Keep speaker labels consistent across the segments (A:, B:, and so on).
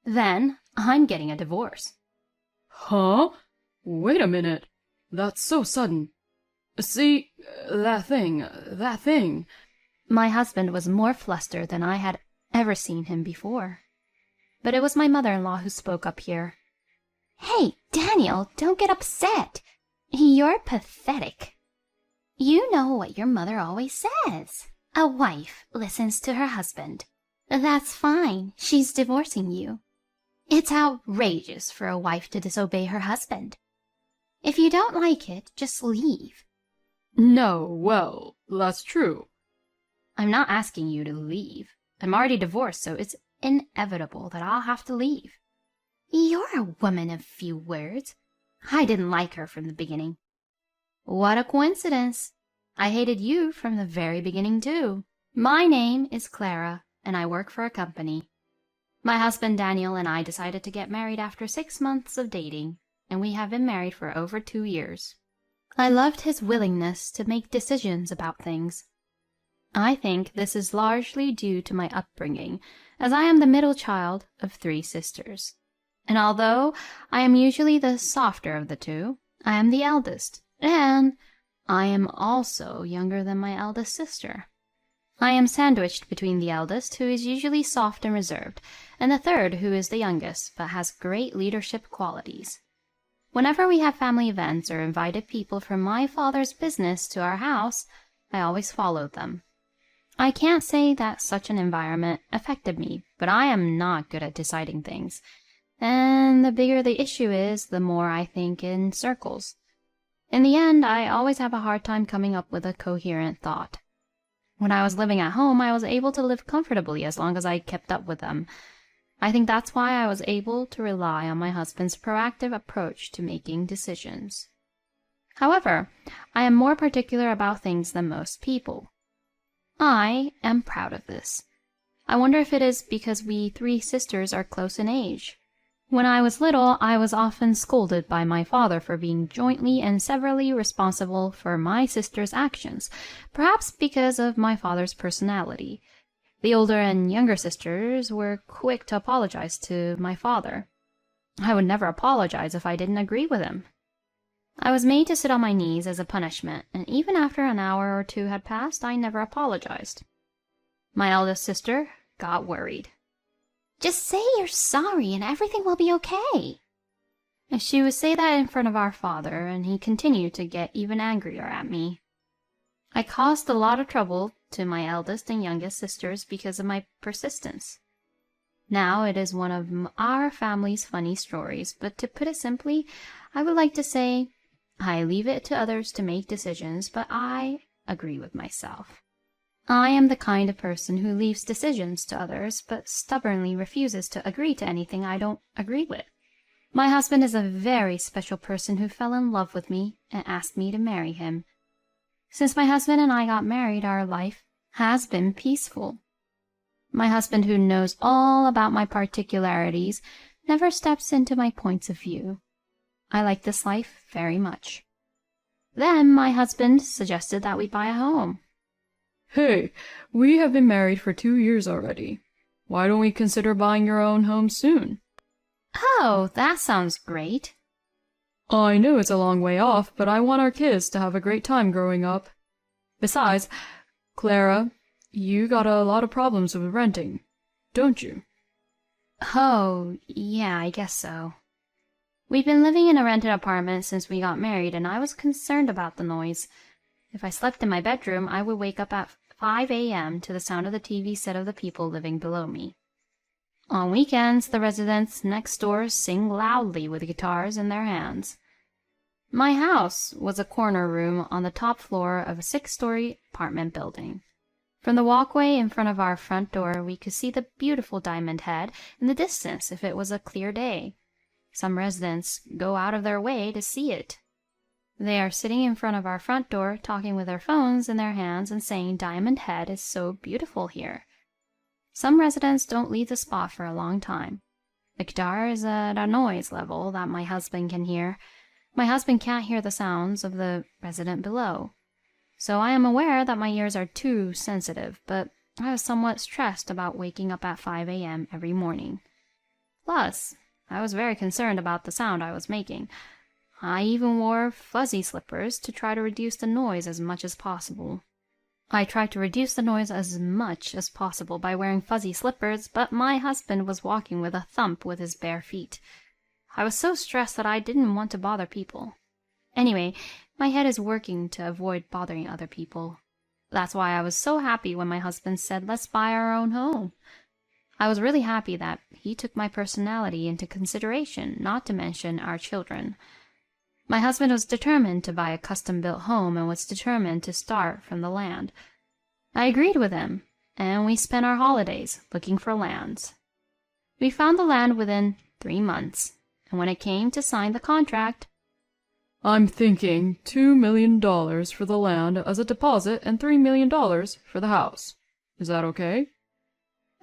A: Then I'm getting a divorce.
B: Huh? Wait a minute. That's so sudden. See, that thing.
A: My husband was more flustered than I had ever seen him before. But it was my mother-in-law who spoke up here. Hey, Daniel, don't get upset. You're pathetic. You know what your mother always says. A wife listens to her husband. That's fine. She's divorcing you. It's outrageous for a wife to disobey her husband. If you don't like it, just leave.
B: No, well, that's true.
A: I'm not asking you to leave. I'm already divorced, so it's inevitable that I'll have to leave. You're a woman of few words. I didn't like her from the beginning. What a coincidence. I hated you from the very beginning, too. My name is Clara, and I work for a company. My husband Daniel and I decided to get married after 6 months of dating, and we have been married for over 2 years. I loved his willingness to make decisions about things. I think this is largely due to my upbringing, as I am the middle child of 3 sisters. And although I am usually the softer of the two, I am the eldest, and I am also younger than my eldest sister. I am sandwiched between the eldest, who is usually soft and reserved, and the third, who is the youngest, but has great leadership qualities. Whenever we have family events or invited people from my father's business to our house, I always followed them. I can't say that such an environment affected me, but I am not good at deciding things, and the bigger the issue is, the more I think in circles. In the end, I always have a hard time coming up with a coherent thought. When I was living at home, I was able to live comfortably as long as I kept up with them. I think that's why I was able to rely on my husband's proactive approach to making decisions. However, I am more particular about things than most people. I am proud of this. I wonder if it is because we 3 sisters are close in age. When I was little, I was often scolded by my father for being jointly and severally responsible for my sister's actions, perhaps because of my father's personality. The older and younger sisters were quick to apologize to my father. I would never apologize if I didn't agree with him. I was made to sit on my knees as a punishment, and even after an hour or 2 had passed, I never apologized. My eldest sister got worried. Just say you're sorry and everything will be okay. She would say that in front of our father, and he continued to get even angrier at me. I caused a lot of trouble to my eldest and youngest sisters because of my persistence. Now it is one of our family's funny stories, but to put it simply, I would like to say, I leave it to others to make decisions, but I agree with myself. I am the kind of person who leaves decisions to others, but stubbornly refuses to agree to anything I don't agree with. My husband is a very special person who fell in love with me and asked me to marry him. Since my husband and I got married, our life has been peaceful. My husband, who knows all about my particularities, never steps into my points of view. I like this life very much. Then my husband suggested that we buy a home.
B: Hey, we have been married for 2 years already. Why don't we consider buying your own home soon?
A: Oh, that sounds great.
B: I know it's a long way off, but I want our kids to have a great time growing up. Besides, Clara, you got a lot of problems with renting, don't you?
A: Oh, yeah, I guess so. We've been living in a rented apartment since we got married, and I was concerned about the noise. If I slept in my bedroom, I would wake up at 5 a.m. to the sound of the TV set of the people living below me. On weekends, the residents next door sing loudly with guitars in their hands. My house was a corner room on the top floor of a 6-story apartment building. From the walkway in front of our front door, we could see the beautiful Diamond Head in the distance if it was a clear day. Some residents go out of their way to see it. They are sitting in front of our front door, talking with their phones in their hands and saying Diamond Head is so beautiful here. Some residents don't leave the spot for a long time. The guitar is at a noise level that my husband can hear. My husband can't hear the sounds of the resident below. So I am aware that my ears are too sensitive, but I was somewhat stressed about waking up at 5 a.m. every morning. Plus, I was very concerned about the sound I was making. I even wore fuzzy slippers to try to reduce the noise as much as possible. I tried to reduce the noise as much as possible by wearing fuzzy slippers, but my husband was walking with a thump with his bare feet. I was so stressed that I didn't want to bother people. Anyway, my head is working to avoid bothering other people. That's why I was so happy when my husband said, "Let's buy our own home." I was really happy that he took my personality into consideration, not to mention our children. My husband was determined to buy a custom-built home and was determined to start from the land. I agreed with him, and we spent our holidays looking for lands. We found the land within 3 months, and when it came to sign the contract,
B: I'm thinking $2 million for the land as a deposit and $3 million for the house. Is that okay?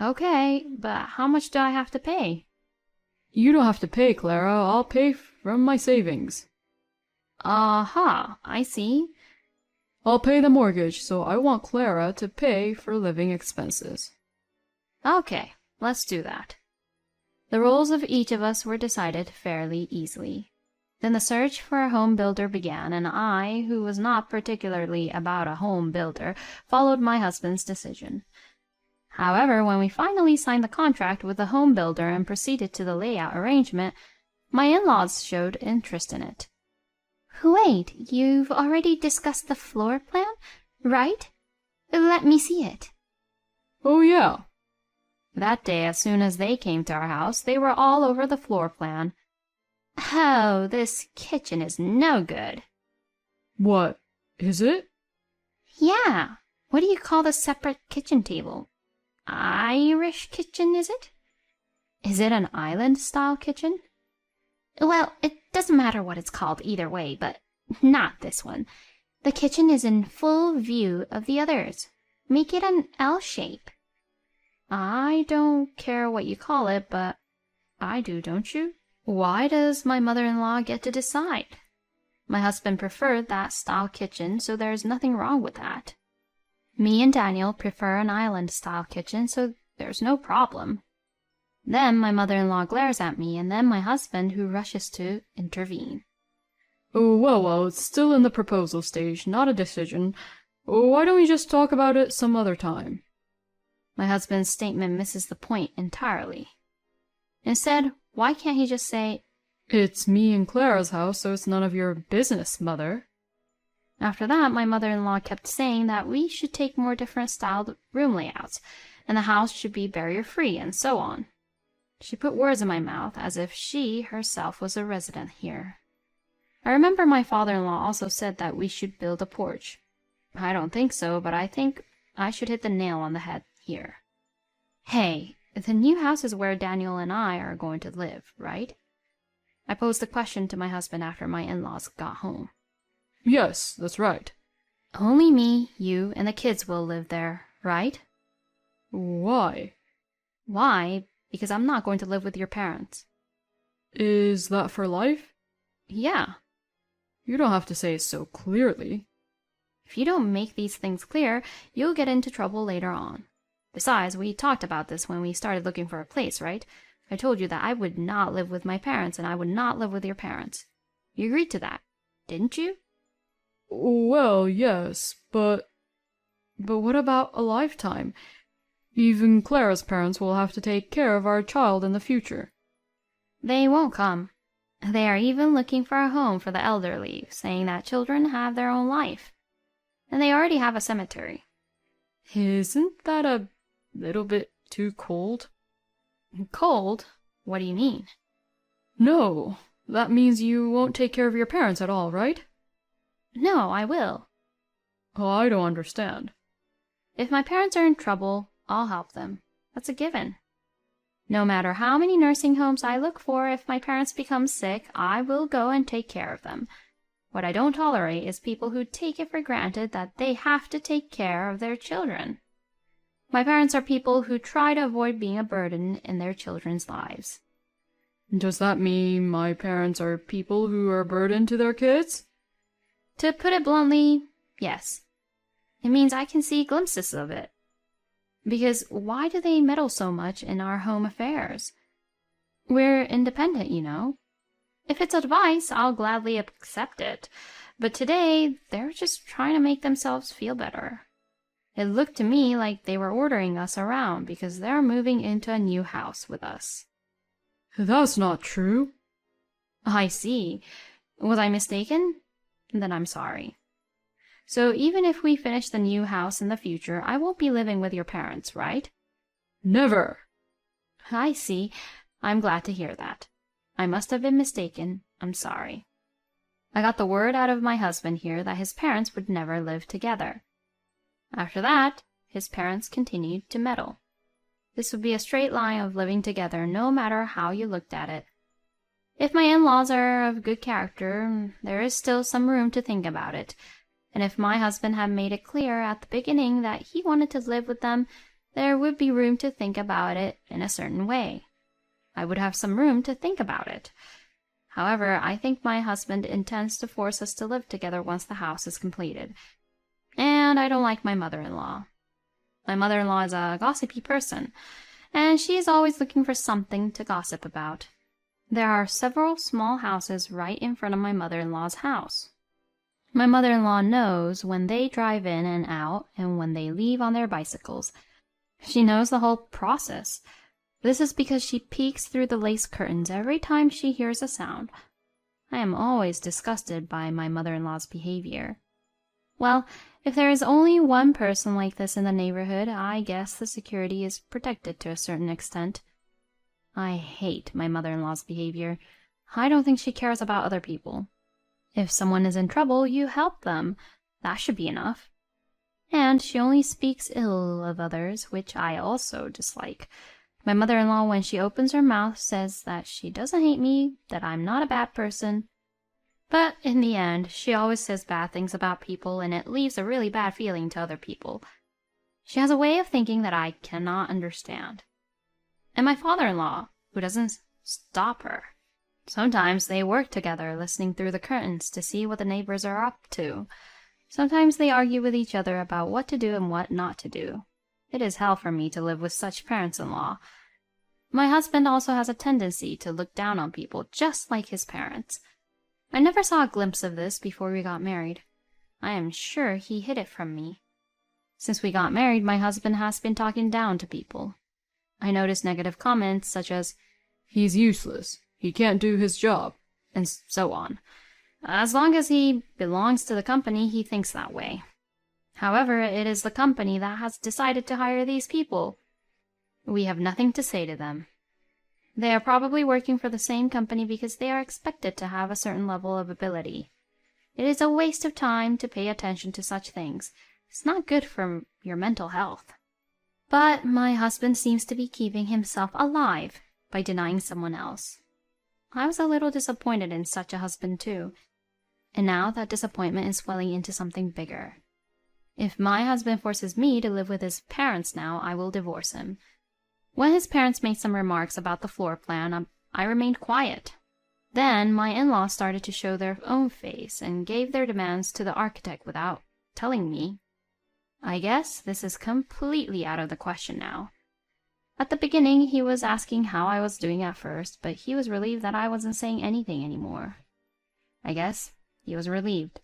A: okay, but how much do I have to pay?
B: You don't have to pay, Clara. I'll pay from my savings.
A: Aha, I see.
B: I'll pay the mortgage, so I want Clara to pay for living expenses.
A: Okay, let's do that. The roles of each of us were decided fairly easily. Then the search for a home builder began, and I, who was not particularly about a home builder, followed my husband's decision. However, when we finally signed the contract with the home builder and proceeded to the layout arrangement, my in-laws showed interest in it. Wait, you've already discussed the floor plan, right? Let me see it.
B: Oh, yeah.
A: That day, as soon as they came to our house, they were all over the floor plan. Oh, this kitchen is no good.
B: What? Is it?
A: Yeah. What do you call the separate kitchen table? Irish kitchen, is it? Is it an island-style kitchen? Well, it doesn't matter what it's called either way, but not this one. The kitchen is in full view of the others. Make it an L shape. I don't care what you call it, but I do, don't you? Why does my mother-in-law get to decide? My husband preferred that style kitchen, so there's nothing wrong with that. Me and Daniel prefer an island-style kitchen, so there's no problem. Then my mother-in-law glares at me, and then my husband, who rushes to intervene.
B: Oh, well, it's still in the proposal stage, not a decision. Why don't we just talk about it some other time?
A: My husband's statement misses the point entirely. Instead, why can't he just say,
B: It's me and Clara's house, so it's none of your business, Mother.
A: After that, my mother-in-law kept saying that we should take more different styled room layouts, and the house should be barrier-free, and so on. She put words in my mouth as if she herself was a resident here. I remember my father-in-law also said that we should build a porch. I don't think so, but I think I should hit the nail on the head here. Hey, the new house is where Daniel and I are going to live, right? I posed the question to my husband after my in-laws got home.
B: Yes, that's right.
A: Only me, you, and the kids will live there, right?
B: Why?
A: Why? Because I'm not going to live with your parents.
B: Is that for life?
A: Yeah.
B: You don't have to say it so clearly.
A: If you don't make these things clear, you'll get into trouble later on. Besides, we talked about this when we started looking for a place, right? I told you that I would not live with my parents and I would not live with your parents. You agreed to that, didn't you?
B: Well, yes, but what about a lifetime? Even Clara's parents will have to take care of our child in the future.
A: They won't come. They are even looking for a home for the elderly, saying that children have their own life. And they already have a cemetery.
B: Isn't that a little bit too cold?
A: Cold? What do you mean?
B: No, that means you won't take care of your parents at all, right?
A: No, I will.
B: Oh, I don't understand.
A: If my parents are in trouble, I'll help them. That's a given. No matter how many nursing homes I look for, if my parents become sick, I will go and take care of them. What I don't tolerate is people who take it for granted that they have to take care of their children. My parents are people who try to avoid being a burden in their children's lives.
B: Does that mean my parents are people who are a burden to their kids?
A: To put it bluntly, yes. It means I can see glimpses of it. Because why do they meddle so much in our home affairs? We're independent, you know. If it's advice, I'll gladly accept it. But today, they're just trying to make themselves feel better. It looked to me like they were ordering us around because they're moving into a new house with us.
B: That's not true.
A: I see. Was I mistaken? Then I'm sorry. So even if we finish the new house in the future, I won't be living with your parents, right?
B: Never.
A: I see. I'm glad to hear that. I must have been mistaken. I'm sorry. I got the word out of my husband here that his parents would never live together. After that, his parents continued to meddle. This would be a straight line of living together no matter how you looked at it. If my in-laws are of good character, there is still some room to think about it. And if my husband had made it clear at the beginning that he wanted to live with them, there would be room to think about it in a certain way. I would have some room to think about it. However, I think my husband intends to force us to live together once the house is completed. And I don't like my mother-in-law. My mother-in-law is a gossipy person, and she is always looking for something to gossip about. There are several small houses right in front of my mother-in-law's house. My mother-in-law knows when they drive in and out and when they leave on their bicycles. She knows the whole process. This is because she peeks through the lace curtains every time she hears a sound. I am always disgusted by my mother-in-law's behavior. Well, if there is only one person like this in the neighborhood, I guess the security is protected to a certain extent. I hate my mother-in-law's behavior. I don't think she cares about other people. If someone is in trouble, you help them. That should be enough. And she only speaks ill of others, which I also dislike. My mother-in-law, when she opens her mouth, says that she doesn't hate me, that I'm not a bad person. But in the end, she always says bad things about people, and it leaves a really bad feeling to other people. She has a way of thinking that I cannot understand. And my father-in-law, who doesn't stop her. Sometimes they work together, listening through the curtains to see what the neighbors are up to. Sometimes they argue with each other about what to do and what not to do. It is hell for me to live with such parents-in-law. My husband also has a tendency to look down on people, just like his parents. I never saw a glimpse of this before we got married. I am sure he hid it from me. Since we got married, my husband has been talking down to people. I noticed negative comments such as,
B: "He's useless. He can't do his job,"
A: and so on. As long as he belongs to the company, he thinks that way. However, it is the company that has decided to hire these people. We have nothing to say to them. They are probably working for the same company because they are expected to have a certain level of ability. It is a waste of time to pay attention to such things. It's not good for your mental health. But my husband seems to be keeping himself alive by denying someone else. I was a little disappointed in such a husband too, and now that disappointment is swelling into something bigger. If my husband forces me to live with his parents now, I will divorce him. When his parents made some remarks about the floor plan, I remained quiet. Then my in-laws started to show their own face and gave their demands to the architect without telling me. I guess this is completely out of the question now. At the beginning, he was asking how I was doing at first, but he was relieved that I wasn't saying anything anymore. I guess he was relieved.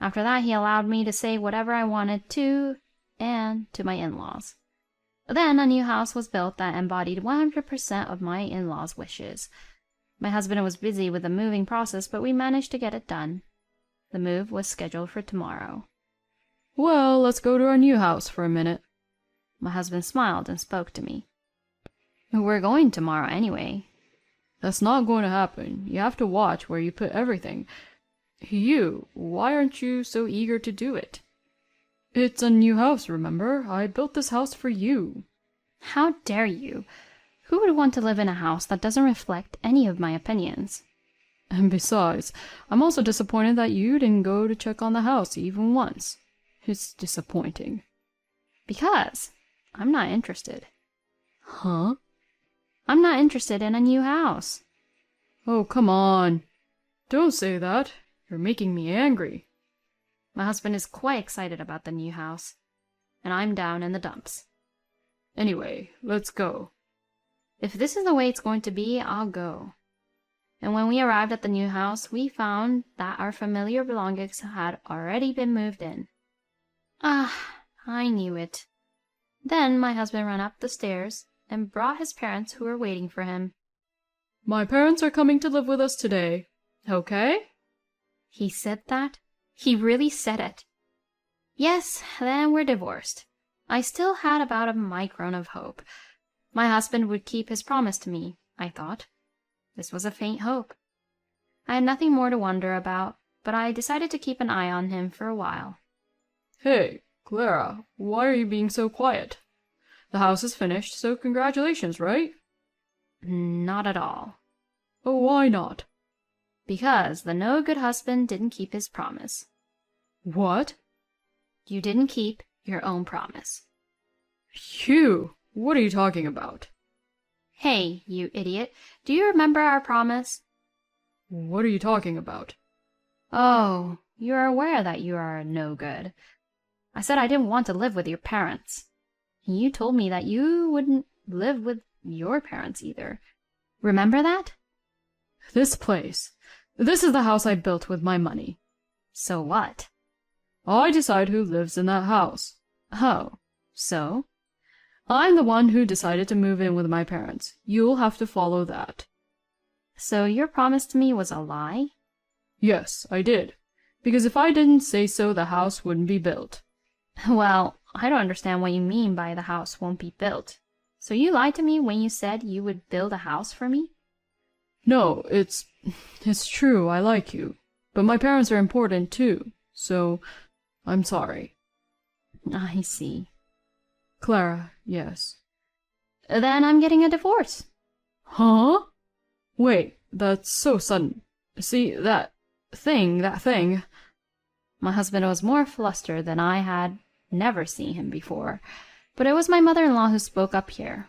A: After that, he allowed me to say whatever I wanted to, and to my in-laws. Then a new house was built that embodied 100% of my in-laws' wishes. My husband was busy with the moving process, but we managed to get it done. The move was scheduled for tomorrow.
B: "Well, let's go to our new house for a minute."
A: My husband smiled and spoke to me. "We're going tomorrow anyway."
B: "That's not going to happen. You have to watch where you put everything. Why aren't you so eager to do it?" "It's a new house, remember? I built this house for you."
A: "How dare you? Who would want to live in a house that doesn't reflect any of my opinions?"
B: "And besides, I'm also disappointed that you didn't go to check on the house even once. It's disappointing."
A: "Because I'm not interested."
B: "Huh?"
A: "I'm not interested in a new house."
B: "Oh, come on. Don't say that. You're making me angry."
A: My husband is quite excited about the new house, and I'm down in the dumps.
B: "Anyway, let's go."
A: If this is the way it's going to be, I'll go. And when we arrived at the new house, we found that our familiar belongings had already been moved in. Ah, I knew it. Then my husband ran up the stairs and brought his parents who were waiting for him.
B: My parents are coming to live with us today. Okay?
A: He said that? He really said it. Yes, then we're divorced. I still had about a micron of hope. My husband would keep his promise to me, I thought. This was a faint hope. I had nothing more to wonder about, but I decided to keep an eye on him for a while.
B: Hey, Clara, why are you being so quiet? The house is finished, so congratulations, right?
A: Not at all.
B: Oh, why not?
A: Because the no-good husband didn't keep his promise.
B: What?
A: You didn't keep your own promise.
B: Hugh, what are you talking about?
A: Hey, you idiot, do you remember our promise?
B: What are you talking about?
A: Oh, you're aware that you are no good. I said I didn't want to live with your parents. You told me that you wouldn't live with your parents either. Remember that?
B: This place. This is the house I built with my money.
A: So what?
B: I decide who lives in that house.
A: Oh, so?
B: I'm the one who decided to move in with my parents. You'll have to follow that.
A: So your promise to me was a lie?
B: Yes, I did. Because if I didn't say so, the house wouldn't be built.
A: Well, I don't understand what you mean by the house won't be built. So you lied to me when you said you would build a house for me?
B: No, it's true, I like you. But my parents are important too, so I'm sorry.
A: I see.
B: Clara, yes.
A: Then I'm getting a divorce.
B: Huh? Wait, that's so sudden. See, that thing.
A: My husband was more flustered than I had never seen him before, but it was my mother-in-law who spoke up here.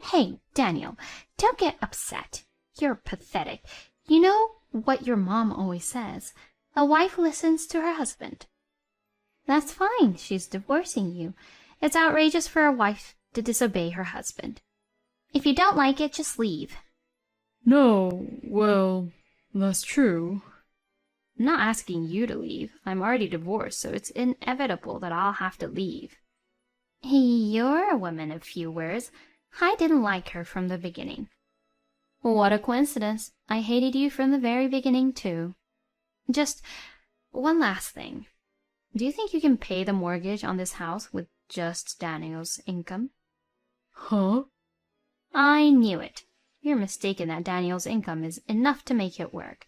A: Hey, Daniel, don't get upset. You're pathetic. You know what your mom always says, a wife listens to her husband. That's fine, she's divorcing you. It's outrageous for a wife to disobey her husband. If you don't like it, just leave.
B: No, well, that's true.
A: I'm not asking you to leave. I'm already divorced, so it's inevitable that I'll have to leave. You're a woman of few words. I didn't like her from the beginning. What a coincidence. I hated you from the very beginning, too. Just one last thing. Do you think you can pay the mortgage on this house with just Daniel's income?
B: Huh?
A: I knew it. You're mistaken that Daniel's income is enough to make it work.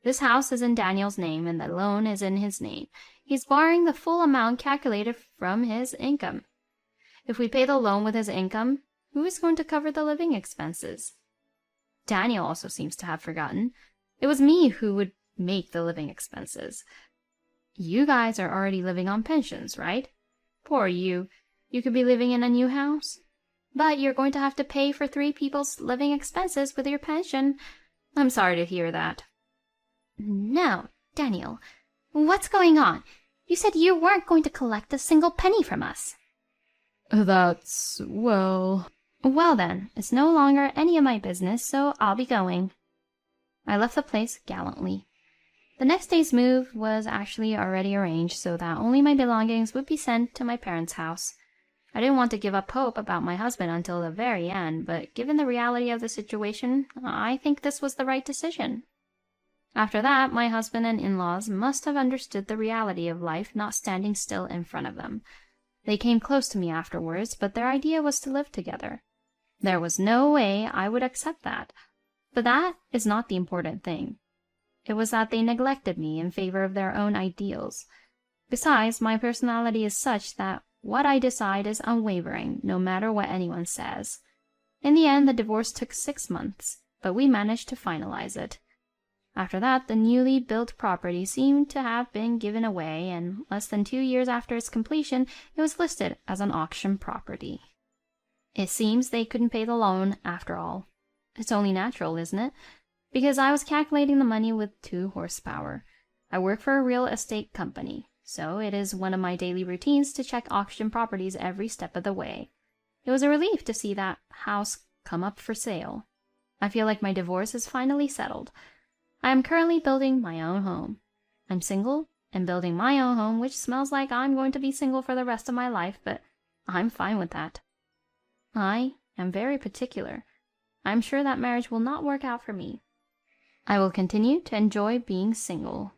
A: This house is in Daniel's name and the loan is in his name. He's borrowing the full amount calculated from his income. If we pay the loan with his income, who is going to cover the living expenses? Daniel also seems to have forgotten. It was me who would make the living expenses. You guys are already living on pensions, right? Poor you. You could be living in a new house. But you're going to have to pay for 3 people's living expenses with your pension. I'm sorry to hear that. No, Daniel. What's going on? You said you weren't going to collect a single penny from us.
B: That's, well...
A: Well then, it's no longer any of my business, so I'll be going. I left the place gallantly. The next day's move was actually already arranged so that only my belongings would be sent to my parents' house. I didn't want to give up hope about my husband until the very end, but given the reality of the situation, I think this was the right decision. After that, my husband and in-laws must have understood the reality of life not standing still in front of them. They came close to me afterwards, but their idea was to live together. There was no way I would accept that. But that is not the important thing. It was that they neglected me in favor of their own ideals. Besides, my personality is such that what I decide is unwavering, no matter what anyone says. In the end, the divorce took 6 months, but we managed to finalize it. After that, the newly built property seemed to have been given away, and less than 2 years after its completion, it was listed as an auction property. It seems they couldn't pay the loan after all. It's only natural, isn't it? Because I was calculating the money with 2 horsepower. I work for a real estate company, so it is one of my daily routines to check auction properties every step of the way. It was a relief to see that house come up for sale. I feel like my divorce is finally settled. I am currently building my own home. I'm single and building my own home, which smells like I'm going to be single for the rest of my life, but I'm fine with that. I am very particular. I'm sure that marriage will not work out for me. I will continue to enjoy being single.